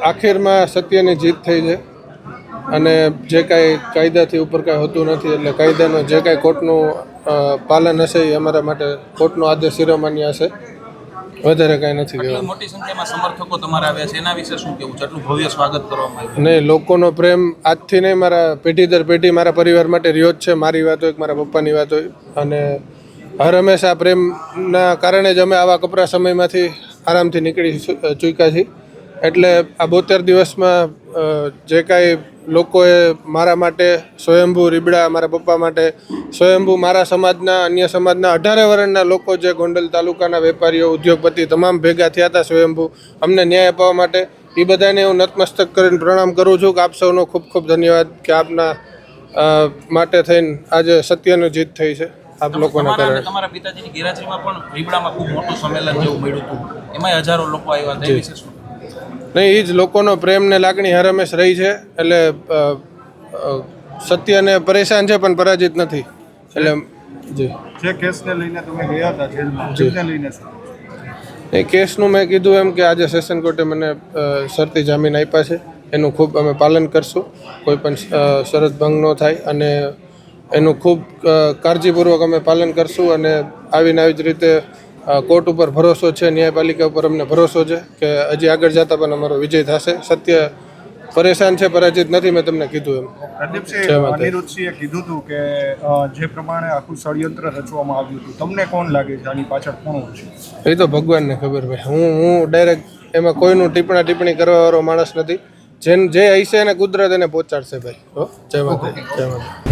આખીરમાં સત્યની જીત થઈ છે અને જે કાંઈ કાયદાથી ઉપર કાંઈ હોતું નથી, એટલે કાયદાનો જે કાંઈ કોર્ટનું પાલન હશે એ અમારા માટે કોર્ટનો આદેશ શિરોમાન્ય હશે, વધારે કાંઈ નથી કહેવાનું. મોટી સંખ્યામાં સમર્થકો તમારા આવ્યા છે, એના વિશે શું કહેવું છે? આટલું ભવ્ય સ્વાગત કરવામાં આવ્યું. નહીં, લોકોનો પ્રેમ આજથી નહીં, મારા પેઢી દર પેઢી મારા પરિવાર માટે રહ્યો જ છે. મારી વાત હોય કે મારા પપ્પાની વાત હોય, અને હર હંમેશા પ્રેમના કારણે જ અમે આવા કપરા સમયમાંથી આરામથી નીકળી ચૂક્યા છીએ. એટલે આ 72 દિવસમાં જે કાંઈ લોકોએ મારા માટે સ્વયંભૂ રીબડા, મારા પપ્પા માટે સ્વયંભૂ, મારા સમાજના, અન્ય સમાજના 18 વર્ષના લોકો, જે ગોંડલ તાલુકાના વેપારીઓ, ઉદ્યોગપતિ તમામ ભેગા થયા હતા સ્વયંભૂ અમને ન્યાય અપાવવા માટે, એ બધાને હું નતમસ્તક કરીને પ્રણામ કરું છું કે આપ સૌનો ખૂબ ખૂબ ધન્યવાદ કે આપના માટે થઈને આજે સત્યની જીત થઈ છે આપ લોકોના કારણે. તમારા પિતાજીની ગેરહાજરીમાં પણ રીબડામાં ખૂબ મોટું સંમેલન જેવું મળ્યું હતું, એમાં હજારો લોકો આવ્યા હતા, એ વિશે શું? નહીં, એ જ લોકોનો પ્રેમ ને લાગણી હર હંમેશ રહી છે. એટલે સત્યને પરેશાન છે પણ પરાજિત નથી. એટલે જી, જે કેસને લઈને તમે ગયા હતા જેલમાં, જેને લઈને એ કેસનું મેં કીધું એમ કે આજે સેશન કોર્ટે મને શરતી જામીન આપ્યા છે, એનું ખૂબ અમે પાલન કરશું, કોઈ પણ શરત ભંગ ન થાય, અને એનું ખૂબ કાળજીપૂર્વક અમે પાલન કરશું. અને આવીને આવી જ રીતે કોર્ટ ઉપર ભરોસો છે, ન્યાયપાલિકા ઉપર અમને ભરોસો છે કે હજી આગળ જતા પણ અમારો વિજય થશે. સત્ય પરેશાન છે, પરાજિત નથી, મેં તમને કીધું એમ. અનિરુદ્ધસિંહે કીધું હતું કે જે પ્રમાણે આખું ષડયંત્ર રચવામાં આવ્યું હતું, તમને કોણ લાગે છે આની પાછળ કોણ છે? એ તો ભગવાનને ખબર ભાઈ. હું ડાયરેક્ટ એમાં કોઈનું ટિપ્પણી કરવા વાળો માણસ નથી. જે હશે એને કુદરત એને પહોંચાડશે ભાઈ. જય માતા, જય માતા.